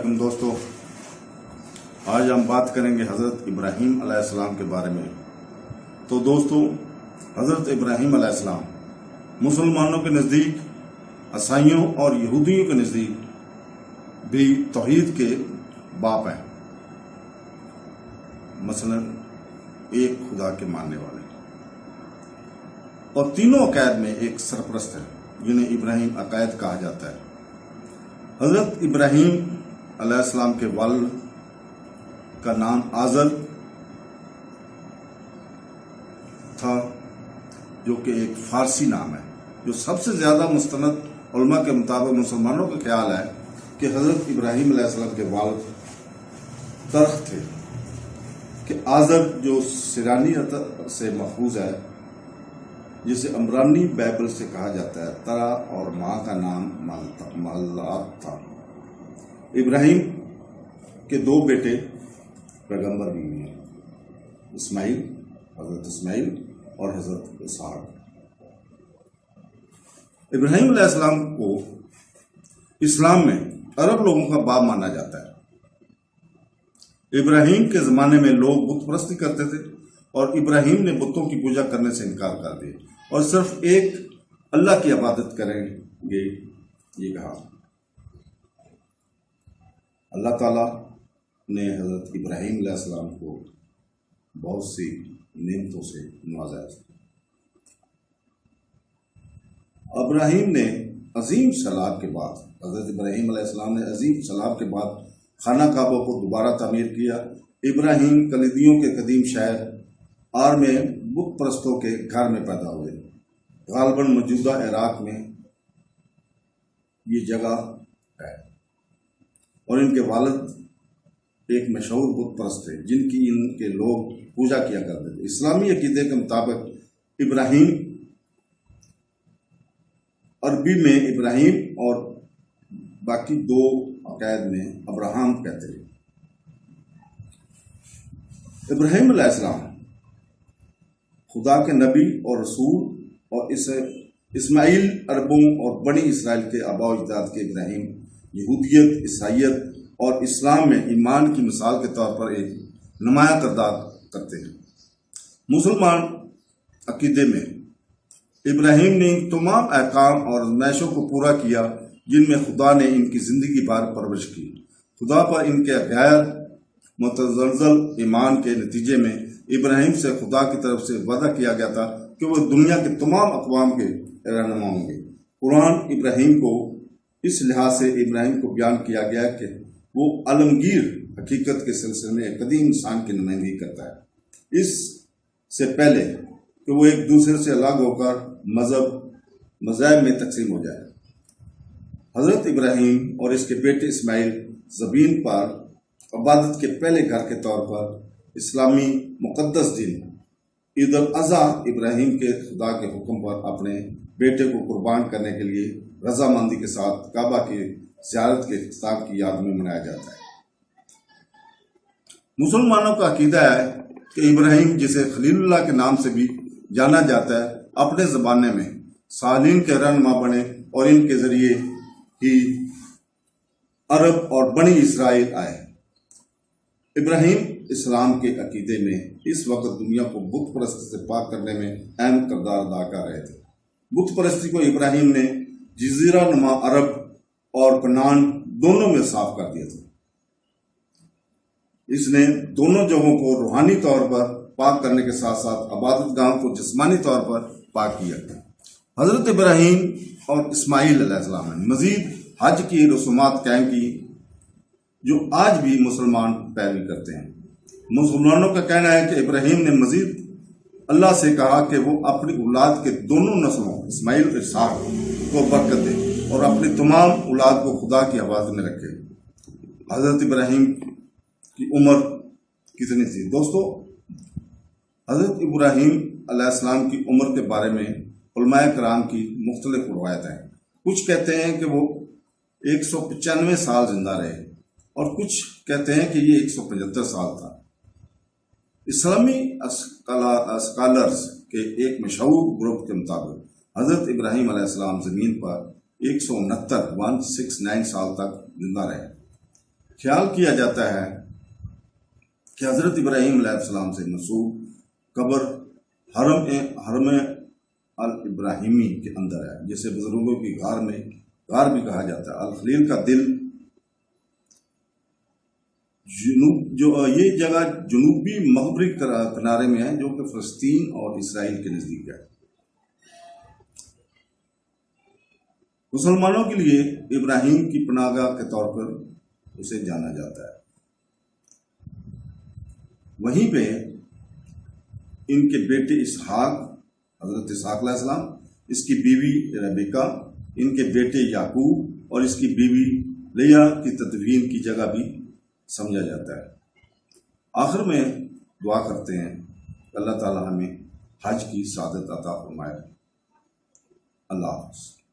अलैकुम दोस्तों, आज हम बात करेंगे हज़रत इब्राहीम अलैहिस्सलाम के बारे में। तो दोस्तों, हज़रत इब्राहीम अलैहिस्सलाम मुसलमानों के नज़दीक, ईसाइयों और यहूदियों के नज़दीक भी तौहीद के बाप हैं। मसलन एक खुदा के मानने वाले, और तीनों अकायद में एक सरपरस्त है जिन्हें इब्राहीम अकायद कहा जाता है। हज़रत इब्राहीम अलैहिस्सलाम के वालिद का नाम आज़र था, जो कि एक फारसी नाम है। जो सबसे ज़्यादा मुस्तनद उलमा के मुताबिक मुसलमानों का ख्याल है कि हज़रत इब्राहीम अलैहिस्सलाम के वालिद तर्क थे कि आज़र जो सिरानी से महफूज है, जिसे अमरानी बाइबल से कहा जाता है, तरा और माँ का नाम मल्लात था। इब्राहीम के दो बेटे पैगंबर भी हुए हैं, इस्माइल, हज़रत इस्माइल और हज़रत इसहाक। इब्राहीम अलैहिस्सलाम को इस्लाम में अरब लोगों का बाप माना जाता है। इब्राहीम के ज़माने में लोग बुत परस्ती करते थे और इब्राहीम ने बुतों की पूजा करने से इनकार कर दिया और सिर्फ एक अल्लाह की इबादत करेंगे, ये कहा। अल्लाह ताला ने हज़रत इब्राहीम अलैहिस्सलाम को बहुत सी नेमतों से नवाजा। इब्राहीम ने अजीम सलाब के बाद, हज़रत इब्राहीम अलैहिस्सलाम ने अजीम सलाब के बाद खाना काबा को दोबारा तामीर किया। इब्राहीम कलीदियों के कदीम शहर आर में बुत परस्तों के घर में पैदा हुए। गालबन मौजूदा इराक में ये जगह है, और इनके वालिद एक मशहूर बुत परस्त थे जिनकी इनके लोग पूजा किया करते थे। इस्लामी अकीदे के मुताबिक इब्राहीम अरबी में इब्राहीम और बाकी दो अकायद में अब्राहम कहते हैं। इब्राहीम अलैहिस्सलाम खुदा के नबी और रसूल, और इसे इस्माइल अरबों और बनी इसराइल के आबा अजदाद के इब्राहीम यहूदियत, ईसाइयत और इस्लाम में ईमान की मिसाल के तौर पर एक नुमाया किरदार करते हैं। मुसलमान अकीदे में इब्राहीम ने इन तमाम अहकाम और आज़माइशों को पूरा किया जिनमें खुदा ने इनकी ज़िंदगी भर परवरिश की। खुदा पर इनके गैर मुतज़लज़ल ईमान के नतीजे में इब्राहीम से खुदा की तरफ से वादा किया गया था कि वो दुनिया के तमाम अक़वाम के रहनुमा होंगे। कुरान इब्राहीम को इस लिहाज से इब्राहीम को बयान किया गया कि वो आलमगीर हकीकत के सिलसिले में एक कदीम इंसान की नुमाइंदगी करता है, इससे पहले कि वो एक दूसरे से अलग होकर मज़हब में तकसीम हो जाए। हज़रत इब्राहीम और इसके बेटे इस्माइल ज़मीन पर इबादत के पहले घर के तौर पर इस्लामी मुक़द्दस दिन ईद अल अज़हा इब्राहीम के खुदा के हुक्म पर अपने बेटे को कुर्बान करने के लिए रजामंदी के साथ काबा की ज़ियारत के इख्तिताम की याद में मनाया जाता है। मुसलमानों का अकीदा है कि इब्राहीम, जिसे खलीलुल्लाह के नाम से भी जाना जाता है, अपने ज़माने में सालीन के रहनुमा बने और इनके ज़रिए ही अरब और बनी इसराइल आए। इब्राहीम इस्लाम के अकीदे में इस वक्त दुनिया को बुत परस्ती से पाक करने में अहम किरदार अदा कर रहे थे। बुत परस्ती को इब्राहीम ने जज़ीरा नुमा अरब और कनान दोनों में साफ कर दिया था। इसने दोनों जगहों को रूहानी तौर पर पाक करने के साथ साथ इबादत गाहों को जिस्मानी तौर पर पाक किया था। हज़रत इब्राहीम और इस्माइल अलैहिस्सलाम ने मज़ीद हज की रसूमात कायम की, जो आज भी मुसलमान पैरवी करते हैं। मुसलमानों का कहना है कि इब्राहीम ने मजीद अल्लाह से कहा कि वो अपनी औलाद के दोनों नस्लों इस्माइल और इसहाक को बरकत दे और अपनी तमाम औलाद को खुदा की हिफाजत में रखे। हज़रत इब्राहीम की उम्र कितनी थी? दोस्तों, हज़रत इब्राहीम अलैहिस्सलाम की उम्र के बारे में उलमाए कराम की मुख्तलिफ रवायत हैं। कुछ कहते हैं कि वो 195 साल जिंदा रहे और कुछ कहते हैं कि ये 175 साल था। इस्लामी स्कॉलर्स के एक मशहूर ग्रुप के मुताबिक हज़रत इब्राहीम अलैहिस्सलाम ज़मीन पर 169 साल तक जिंदा रहे। ख्याल किया जाता है कि हज़रत इब्राहीम अलैहिस्सलाम से मंसूब कब्र हरम अल इब्राहिमी के अंदर है, जिसे बुजुर्गों की गार भी कहा जाता है। अल खलील का दिल ये जगह जनूबी मगरबी किनारे में है, जो कि फ़लस्तीन और इसराइल के नज़दीक है। मुसलमानों के लिए इब्राहिम की पनाहगाह के तौर पर उसे जाना जाता है। वहीं पे इनके बेटे इसहाक, हज़रत इसहाक अलैहिस्सलाम, इसकी बीवी रबीका, इनके बेटे याकूब और इसकी बीवी लिया की तदफीन की जगह भी समझा जाता है। आखिर में दुआ करते हैं अल्लाह ताला हमें हज की सादत अता फरमाए। अल्लाह हाफ़िज़।